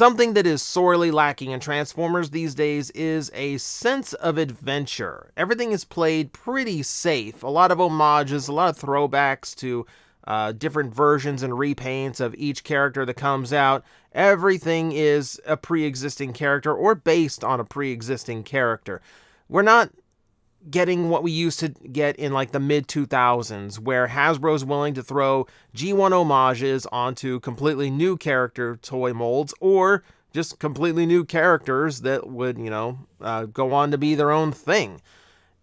Something that is sorely lacking in Transformers these days is a sense of adventure. Everything is played pretty safe. A lot of homages, a lot of throwbacks to different versions and repaints of each character that comes out. Everything is a pre-existing character or based on a pre-existing character. We're not getting what we used to get in like the mid-2000s, where Hasbro's willing to throw G1 homages onto completely new character toy molds, or just completely new characters that would, go on to be their own thing.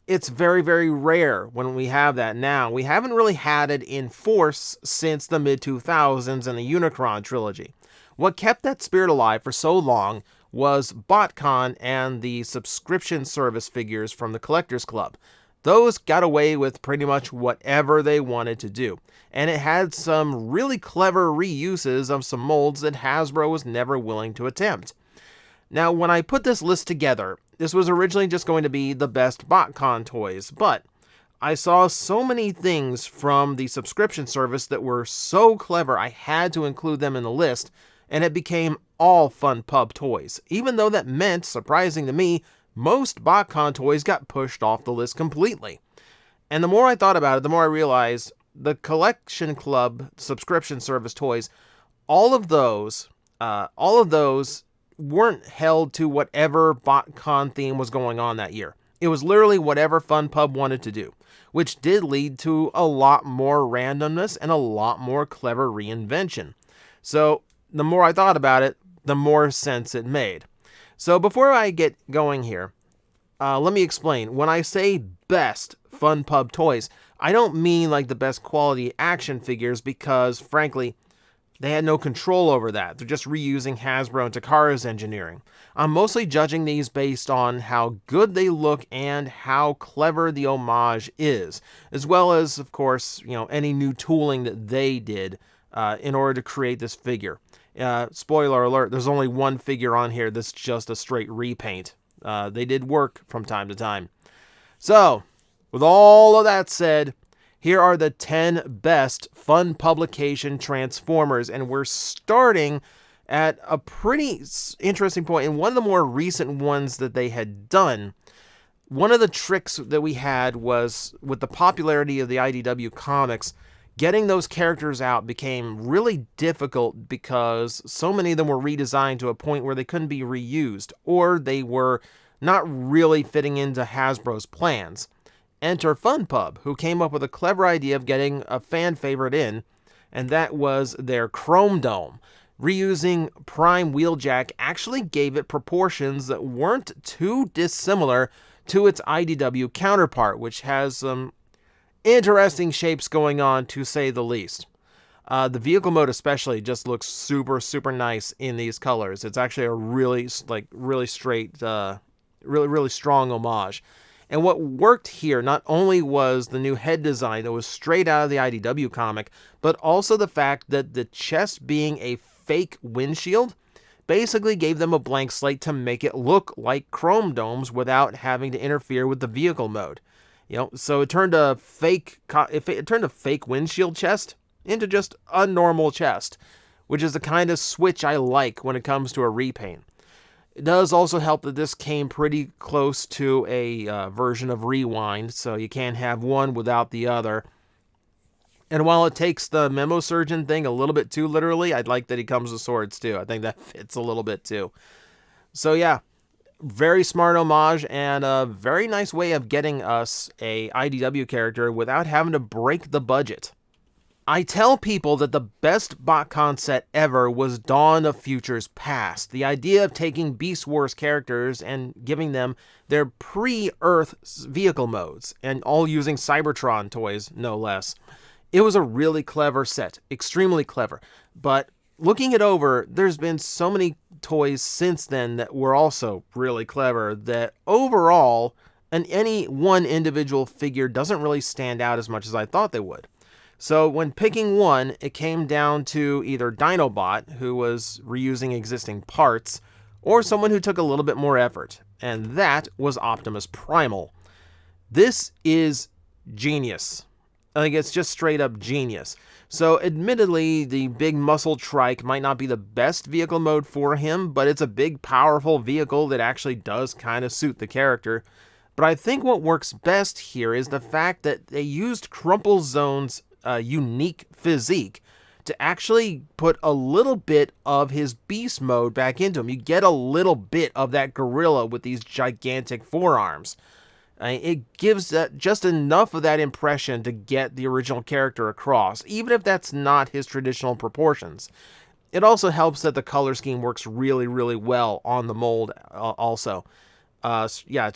It's very, very rare when we have that now. We haven't really had it in force since the mid-2000s and the Unicron trilogy. What kept that spirit alive for so long was BotCon and the subscription service figures from the Collectors Club. Those got away with pretty much whatever they wanted to do, and it had some really clever reuses of some molds that Hasbro was never willing to attempt. Now, when I put this list together, this was originally just going to be the best BotCon toys, but I saw so many things from the subscription service that were so clever I had to include them in the list, and it became all Fun Pub toys, even though that meant, surprising to me, most BotCon toys got pushed off the list completely. And the more I thought about it, the more I realized the Collection Club subscription service toys, all of those weren't held to whatever BotCon theme was going on that year. It was literally whatever Fun Pub wanted to do, which did lead to a lot more randomness and a lot more clever reinvention. So the more I thought about it, the more sense it made. So before I get going here, let me explain. When I say best Fun Pub toys, I don't mean like the best quality action figures, because frankly, they had no control over that. They're just reusing Hasbro and Takara's engineering. I'm mostly judging these based on how good they look and how clever the homage is, as well as, of course, any new tooling that they did in order to create this figure. Spoiler alert, there's only one figure on here that's just a straight repaint. They did work from time to time. So, with all of that said, here are the 10 best Fun Publication Transformers, and we're starting at a pretty interesting point, and one of the more recent ones that they had done. One of the tricks that we had was, with the popularity of the IDW comics, getting those characters out became really difficult because so many of them were redesigned to a point where they couldn't be reused, or they were not really fitting into Hasbro's plans. Enter Fun Pub, who came up with a clever idea of getting a fan favorite in, and that was their Chromedome. Reusing Prime Wheeljack actually gave it proportions that weren't too dissimilar to its IDW counterpart, which has some interesting shapes going on, to say the least. The vehicle mode especially just looks super, super nice in these colors. It's actually a really straight, really strong homage. And what worked here not only was the new head design that was straight out of the IDW comic, but also the fact that the chest being a fake windshield basically gave them a blank slate to make it look like Chromedomes without having to interfere with the vehicle mode. So it turned a fake windshield chest into just a normal chest, which is the kind of switch I like when it comes to a repaint. It does also help that this came pretty close to a version of Rewind, so you can't have one without the other. And while it takes the Memo Surgeon thing a little bit too literally, I'd like that he comes with swords too. I think that fits a little bit too. So yeah, very smart homage and a very nice way of getting us a IDW character without having to break the budget. I tell people that the best BotCon set ever was Dawn of Futures Past. The idea of taking Beast Wars characters and giving them their pre-Earth vehicle modes, and all using Cybertron toys, no less. It was a really clever set, extremely clever. But looking it over, there's been so many toys since then that were also really clever that overall, any one individual figure doesn't really stand out as much as I thought they would. So when picking one, it came down to either Dinobot, who was reusing existing parts, or someone who took a little bit more effort, and that was Optimus Primal. This is genius. Like, it's just straight up genius. So admittedly, the big muscle trike might not be the best vehicle mode for him, but it's a big, powerful vehicle that actually does kind of suit the character. But I think what works best here is the fact that they used Crumple Zone's unique physique to actually put a little bit of his beast mode back into him. You get a little bit of that gorilla with these gigantic forearms. It gives just enough of that impression to get the original character across, even if that's not his traditional proportions. It also helps that the color scheme works really, really well on the mold also. Like I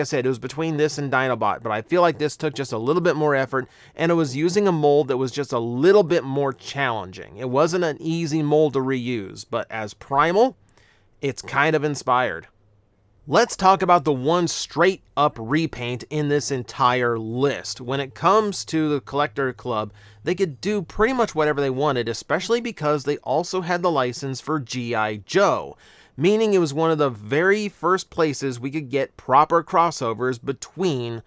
said, it was between this and Dinobot, but I feel like this took just a little bit more effort, and it was using a mold that was just a little bit more challenging. It wasn't an easy mold to reuse, but as Primal, it's kind of inspired. Let's talk about the one straight up repaint in this entire list. When it comes to the Collector Club, they could do pretty much whatever they wanted, especially because they also had the license for G.I. Joe, meaning it was one of the very first places we could get proper crossovers between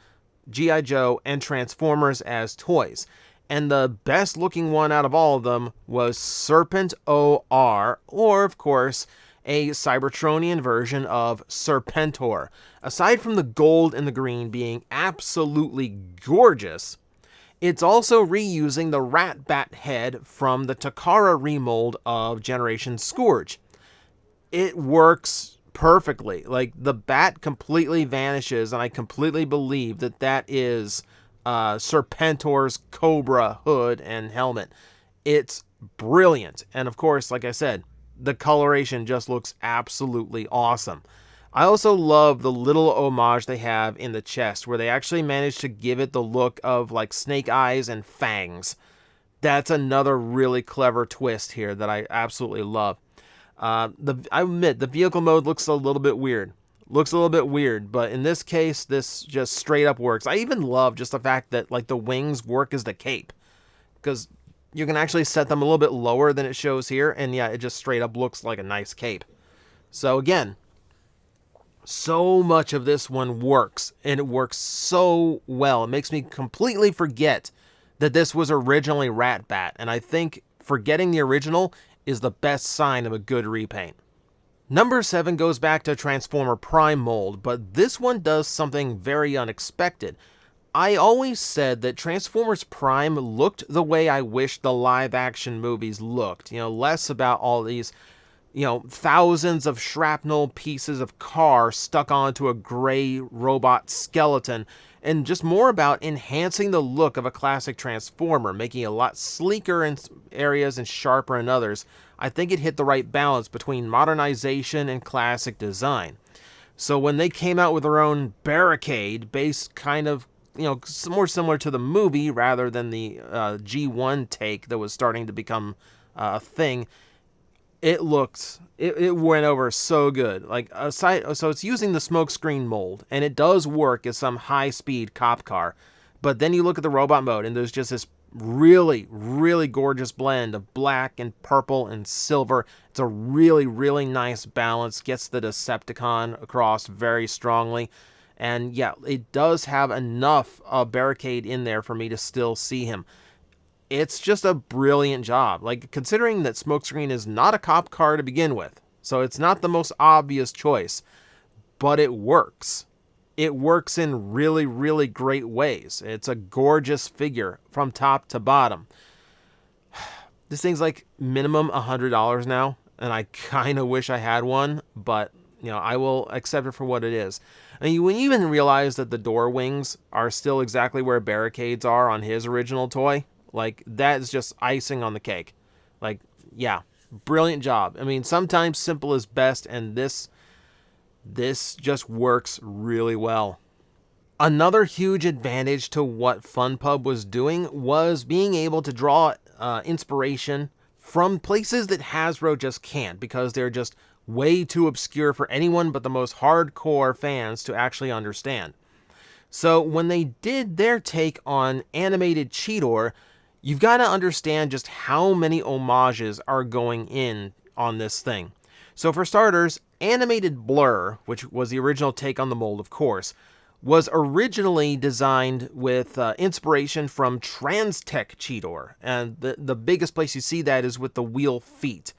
G.I. Joe and Transformers as toys. And the best looking one out of all of them was Serpentor, or of course, a Cybertronian version of Serpentor. Aside from the gold and the green being absolutely gorgeous, it's also reusing the Rat Bat head from the Takara remold of Generation Scourge. It works perfectly. Like, the bat completely vanishes, and I completely believe that that is Serpentor's Cobra hood and helmet. It's brilliant. And of course, like I said, the coloration just looks absolutely awesome. I also love the little homage they have in the chest, where they actually managed to give it the look of like snake eyes and fangs. That's another really clever twist here that I absolutely love. I admit, the vehicle mode looks a little bit weird. But in this case, this just straight up works. I even love just the fact that like the wings work as the cape, because you can actually set them a little bit lower than it shows here, and yeah, it just straight up looks like a nice cape. So again, so much of this one works, and it works so well. It makes me completely forget that this was originally Rat Bat, and I think forgetting the original is the best sign of a good repaint. Number 7 goes back to Transformer Prime mold, but this one does something very unexpected. I always said that Transformers Prime looked the way I wish the live-action movies looked. You know, less about all these, thousands of shrapnel pieces of car stuck onto a gray robot skeleton, and just more about enhancing the look of a classic Transformer, making it a lot sleeker in areas and sharper in others. I think it hit the right balance between modernization and classic design. So when they came out with their own Barricade, based kind of more similar to the movie rather than the G1 take that was starting to become a thing, it went over so good. So it's using the smokescreen mold, and it does work as some high-speed cop car. But then you look at the robot mode, and there's just this really, really gorgeous blend of black and purple and silver. It's a really, really nice balance. Gets the Decepticon across very strongly. And yeah, it does have enough Barricade in there for me to still see him. It's just a brilliant job. Like, considering that Smokescreen is not a cop car to begin with, so it's not the most obvious choice, but it works. It works in really, really great ways. It's a gorgeous figure from top to bottom. This thing's like minimum $100 now, and I kind of wish I had one, but I will accept it for what it is. And when you even realize that the door wings are still exactly where Barricades are on his original toy, like, that is just icing on the cake. Like, yeah, brilliant job. I mean, sometimes simple is best, and this just works really well. Another huge advantage to what FunPub was doing was being able to draw inspiration from places that Hasbro just can't, because they're just way too obscure for anyone but the most hardcore fans to actually understand. So when they did their take on animated Cheetor, you've got to understand just how many homages are going in on this thing. So for starters, animated Blur, which was the original take on the mold, of course, was originally designed with inspiration from Transtech Cheetor. And the biggest place you see that is with the wheel feet.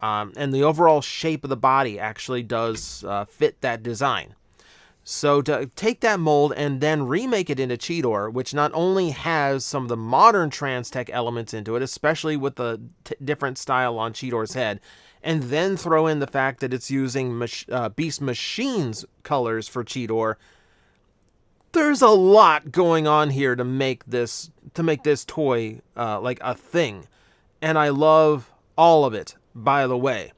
And the overall shape of the body actually does fit that design. So to take that mold and then remake it into Cheetor, which not only has some of the modern Transtech elements into it, especially with the different style on Cheetor's head, and then throw in the fact that it's using Beast Machine's colors for Cheetor, there's a lot going on here to make this toy like a thing. And I love all of it, by the way.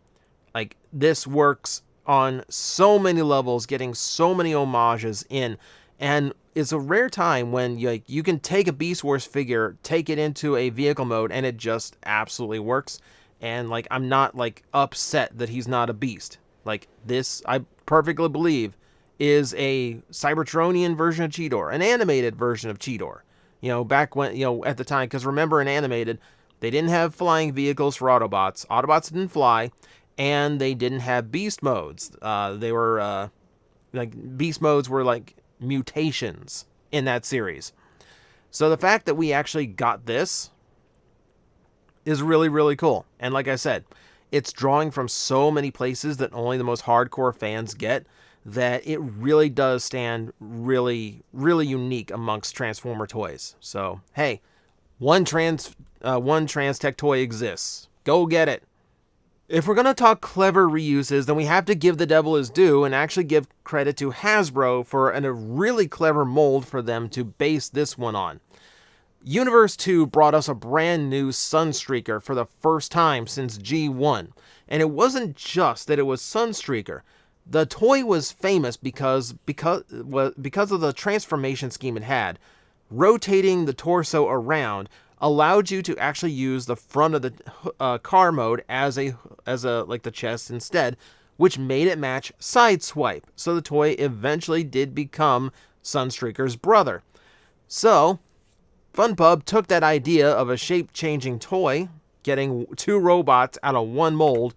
Like, this works on so many levels, getting so many homages in, and it's a rare time when you can take a Beast Wars figure, take it into a vehicle mode, and it just absolutely works. And like, I'm not like upset that he's not a beast. Like, this, I perfectly believe, is a Cybertronian version of Cheetor, an animated version of Cheetor. You know, back when, you know, at the time, because remember, in animated, they didn't have flying vehicles for Autobots. Autobots didn't fly. And they didn't have beast modes. They were, like, beast modes were like mutations in that series. So the fact that we actually got this is really, really cool. And like I said, it's drawing from so many places that only the most hardcore fans get, that it really does stand really, really unique amongst Transformer toys. So, hey, one Transtech toy exists. Go get it. If we're going to talk clever reuses, then we have to give the devil his due and actually give credit to Hasbro for a really clever mold for them to base this one on. Universe 2 brought us a brand new Sunstreaker for the first time since G1. And it wasn't just that it was Sunstreaker. The toy was famous because of the transformation scheme it had. Rotating the torso around allowed you to actually use the front of the car mode as a like the chest instead, which made it match Sideswipe. So the toy eventually did become Sunstreaker's brother. So FunPub took that idea of a shape-changing toy, getting two robots out of one mold,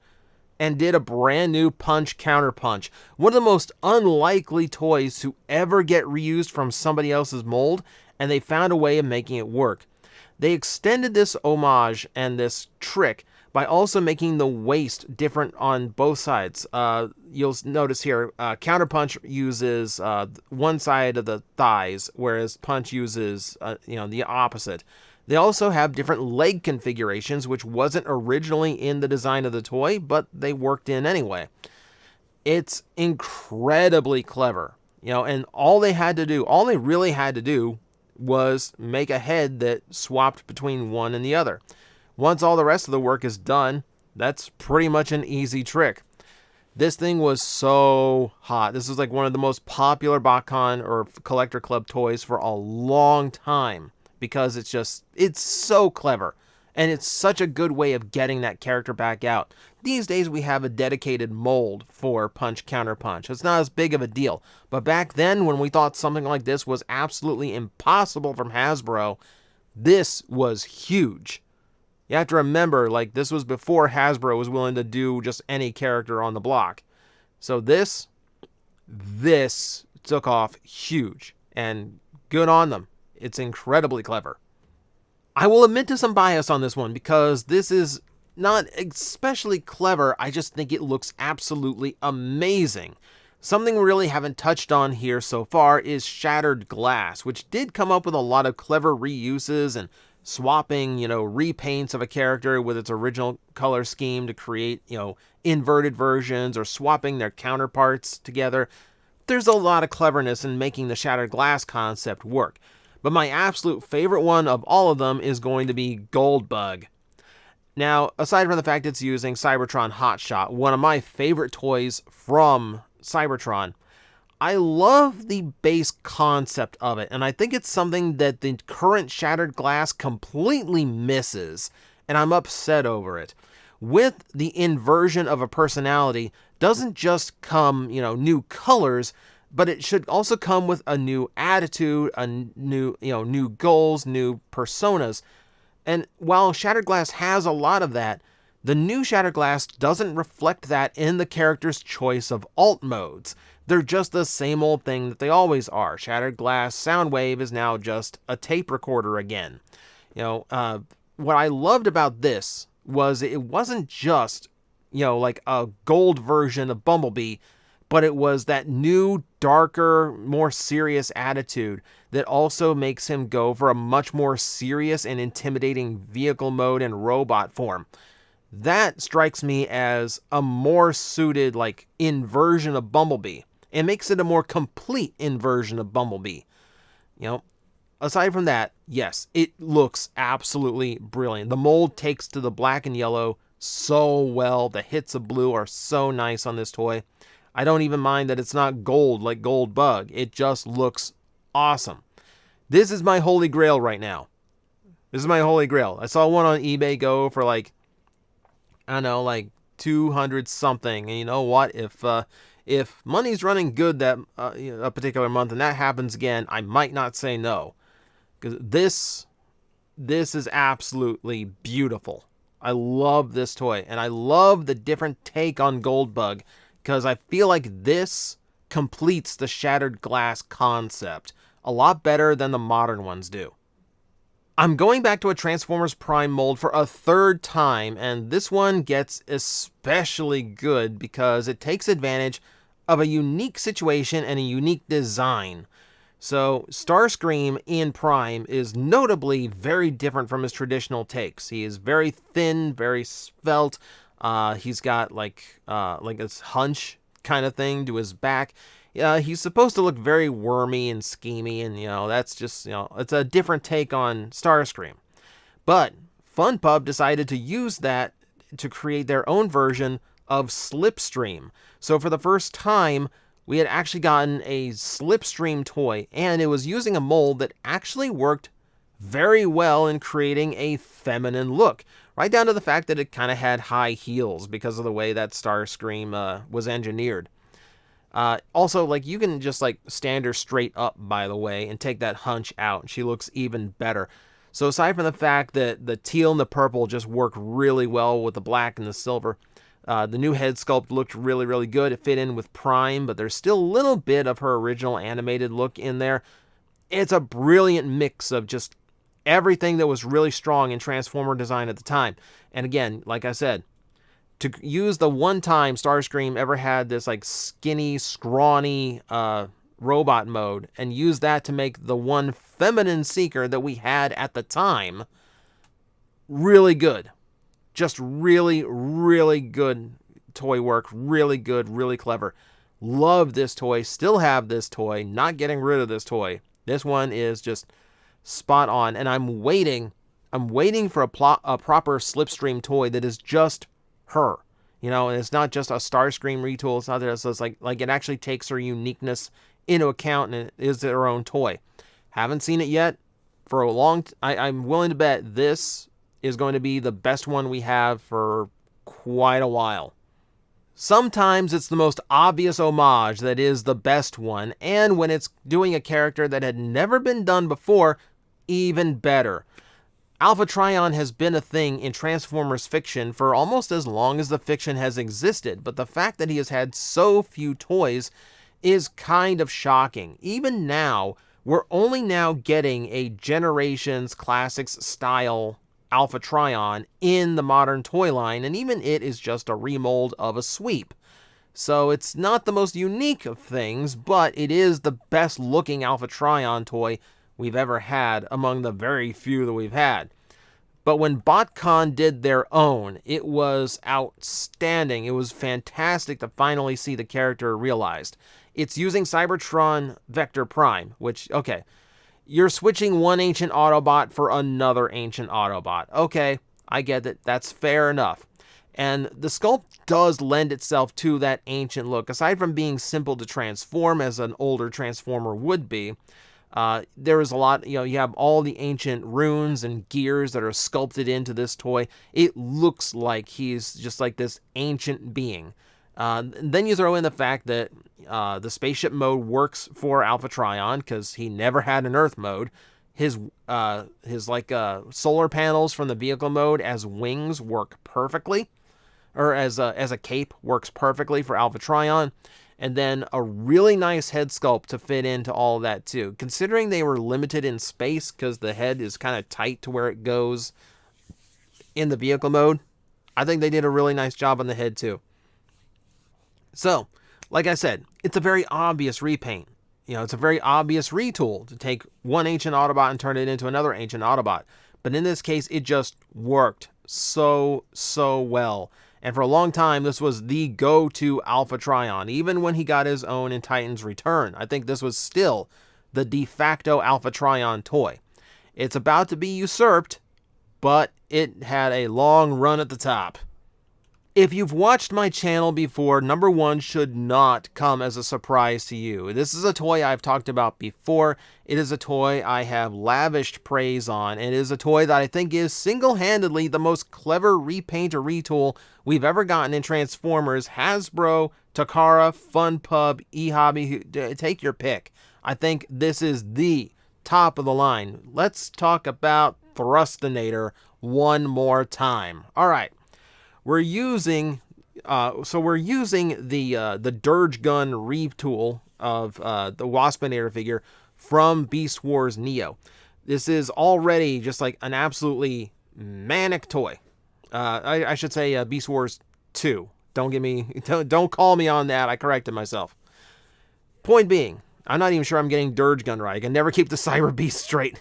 and did a brand new Punch Counterpunch. One of the most unlikely toys to ever get reused from somebody else's mold, and they found a way of making it work. They extended this homage and this trick by also making the waist different on both sides. You'll notice here, Counterpunch uses one side of the thighs, whereas Punch uses the opposite. They also have different leg configurations, which wasn't originally in the design of the toy, but they worked in anyway. It's incredibly clever, and all they really had to do was make a head that swapped between one and the other. Once all the rest of the work is done, that's pretty much an easy trick. This thing was so hot. This was like one of the most popular BotCon or Collector Club toys for a long time, because it's so clever. And it's such a good way of getting that character back out. These days we have a dedicated mold for Punch Counterpunch. It's not as big of a deal. But back then, when we thought something like this was absolutely impossible from Hasbro, this was huge. You have to remember, like, this was before Hasbro was willing to do just any character on the block. So this took off huge. And good on them. It's incredibly clever. I will admit to some bias on this one, because this is not especially clever. I just think it looks absolutely amazing. Something we really haven't touched on here so far is Shattered Glass, which did come up with a lot of clever reuses and swapping, repaints of a character with its original color scheme to create, inverted versions, or swapping their counterparts together. There's a lot of cleverness in making the Shattered Glass concept work. But my absolute favorite one of all of them is going to be Goldbug. Now, aside from the fact it's using Cybertron Hotshot, one of my favorite toys from Cybertron, I love the base concept of it, and I think it's something that the current Shattered Glass completely misses, and I'm upset over it. With the inversion of a personality, doesn't just come, new colors, but it should also come with a new attitude, a new goals, new personas. And while Shattered Glass has a lot of that, the new Shattered Glass doesn't reflect that in the character's choice of alt modes. they're just the same old thing that they always are. Shattered Glass Soundwave is now just a tape recorder again. What I loved about this was it wasn't just, like a gold version of Bumblebee, but it was that new, darker, more serious attitude that also makes him go for a much more serious and intimidating vehicle mode and robot form. That strikes me as a more suited, like, inversion of Bumblebee. It makes it a more complete inversion of Bumblebee. Aside from that, yes, it looks absolutely brilliant. The mold takes to the black and yellow so well. The hits of blue are so nice on this toy. I don't even mind that it's not gold like Goldbug. It just looks awesome. This is my holy grail right now. This is my holy grail. I saw one on eBay go for like 200 something. And you know what? If money's running good that a particular month and that happens again, I might not say no. Because this is absolutely beautiful. I love this toy. And I love the different take on Goldbug. Because I feel like this completes the shattered glass concept a lot better than the modern ones do. I'm going back to a Transformers Prime mold for a third time, and this one gets especially good because it takes advantage of a unique situation and a unique design. So Starscream in Prime is notably very different from his traditional takes. He is very thin, very svelte. He's got like this hunch kind of thing to his back. He's supposed to look very wormy and schemy, and that's just it's a different take on Starscream. But FunPub decided to use that to create their own version of Slipstream. So for the first time, we had actually gotten a Slipstream toy, and it was using a mold that actually worked very well in creating a feminine look. Right down to the fact that it kind of had high heels because of the way that Starscream was engineered. Also, like, you can just like stand her straight up, by the way, and take that hunch out, and she looks even better. So aside from the fact that the teal and the purple just work really well with the black and the silver, the new head sculpt looked really, really good. It fit in with Prime, but there's still a little bit of her original animated look in there. It's a brilliant mix of just everything that was really strong in Transformer design at the time. And again, like I said, to use the one time Starscream ever had this like skinny, scrawny robot mode and use that to make the one feminine Seeker that we had at the time, really good. Just really, really good toy work. Really good, really clever. Love this toy. Still have this toy. Not getting rid of this toy. This one is just spot on. And I'm waiting for a proper Slipstream toy that is just her. And it's not just a Starscream retool. It's not that it's like it actually takes her uniqueness into account and it is her own toy. Haven't seen it yet. For a long I'm willing to bet this is going to be the best one we have for quite a while. Sometimes it's the most obvious homage that is the best one, and when it's doing a character that had never been done before, even better. Alpha Trion has been a thing in Transformers fiction for almost as long as the fiction has existed, but the fact that he has had so few toys is kind of shocking. Even now, we're only now getting a Generations Classics style Alpha Trion in the modern toy line, and even it is just a remold of a sweep. So it's not the most unique of things, but it is the best looking Alpha Trion toy we've ever had among the very few that we've had. But when BotCon did their own, it was outstanding. It was fantastic to finally see the character realized. It's using Cybertron Vector Prime, which, okay, you're switching one ancient Autobot for another ancient Autobot. Okay, I get it. That's fair enough. And the sculpt does lend itself to that ancient look. Aside from being simple to transform as an older Transformer would be, there is a lot, you have all the ancient runes and gears that are sculpted into this toy. It looks like he's just like this ancient being. Then you throw in the fact that the spaceship mode works for Alpha Trion because he never had an Earth mode. His solar panels from the vehicle mode as wings work perfectly, or as a cape works perfectly for Alpha Trion. and then a really nice head sculpt to fit into all of that too. Considering they were limited in space because the head is kind of tight to where it goes in the vehicle mode, I think they did a really nice job on the head too. So, like I said, it's a very obvious repaint. You know, it's a very obvious retool to take one ancient Autobot and turn it into another ancient Autobot. But in this case, it just worked so well. And for a long time, this was the go-to Alpha Trion. Even when he got his own in Titan's Return, I think this was still the de facto Alpha Trion toy. It's about to be usurped, but it had a long run at the top. If you've watched my channel before, number one should not come as a surprise to you. This is a toy I've talked about before. It is a toy I have lavished praise on. It is a toy that I think is single-handedly the most clever repaint or retool we've ever gotten in Transformers. Hasbro, Takara, FunPub, eHobby, take your pick. I think this is the top of the line. Let's talk about Thrustonator one more time. All right. We're using the Dirge Gun retool of the Waspinator figure from Beast Wars Neo. This is already just like an absolutely manic toy. I should say Beast Wars 2. Don't call me on that. I corrected myself. Point being, I'm not even sure I'm getting Dirge Gun right. I can never keep the Cyber Beast straight.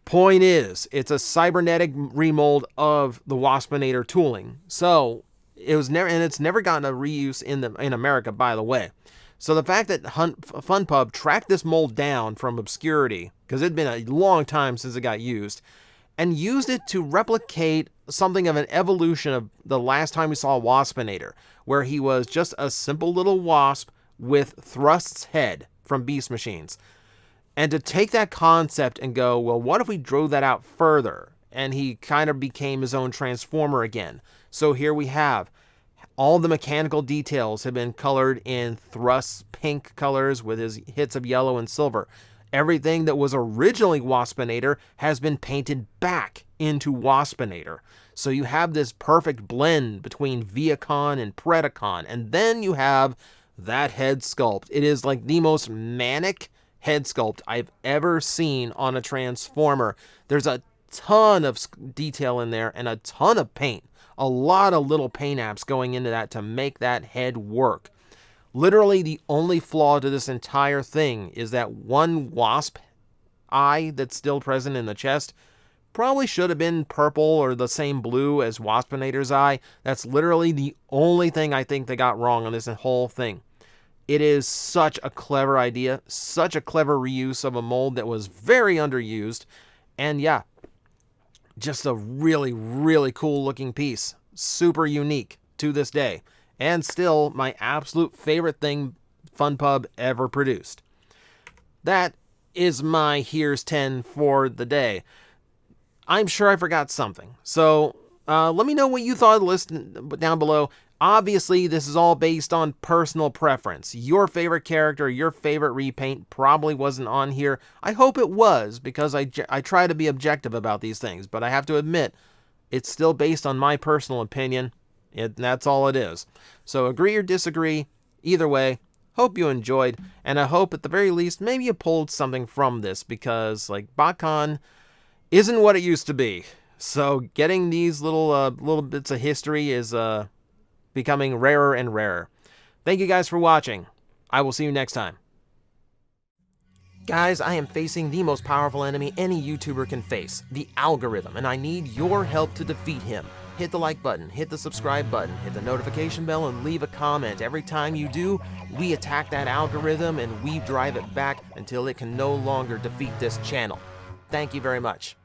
Point is, it's a cybernetic remold of the Waspinator tooling. So it was never, and it's never gotten a reuse in America, by the way. So the fact that FunPub tracked this mold down from obscurity, because it'd been a long time since it got used, and used it to replicate something of an evolution of the last time we saw Waspinator, where he was just a simple little wasp with Thrust's head from Beast Machines. And to take that concept and go, well, what if we drove that out further? And he kind of became his own Transformer again. So here we have all the mechanical details have been colored in Thrust's pink colors with his hits of yellow and silver. Everything that was originally Waspinator has been painted back into Waspinator. So you have this perfect blend between Viacon and Predacon. And then you have that head sculpt. It is like the most manic head sculpt I've ever seen on a Transformer. There's a ton of detail in there and a ton of paint. A lot of little paint apps going into that to make that head work. Literally the only flaw to this entire thing is that one wasp eye that's still present in the chest probably should have been purple or the same blue as Waspinator's eye. That's literally the only thing I think they got wrong on this whole thing. It is such a clever idea, such a clever reuse of a mold that was very underused, and yeah, just a really cool looking piece. Super unique to this day, and still my absolute favorite thing FunPub ever produced. That is my Here's 10 for the day. I'm sure I forgot something, so let me know what you thought of the list down below. Obviously, this is all based on personal preference. Your favorite character, your favorite repaint probably wasn't on here. I hope it was, because I try to be objective about these things, but I have to admit, it's still based on my personal opinion. That's all it is. So agree or disagree, either way, hope you enjoyed, and I hope at the very least, maybe you pulled something from this, because, like, BotCon isn't what it used to be. So getting these little bits of history is becoming rarer and rarer. Thank you guys for watching. I will see you next time. Guys, I am facing the most powerful enemy any YouTuber can face, the algorithm, and I need your help to defeat him. Hit the like button, hit the subscribe button, hit the notification bell, and leave a comment. Every time you do, we attack that algorithm and we drive it back until it can no longer defeat this channel. Thank you very much.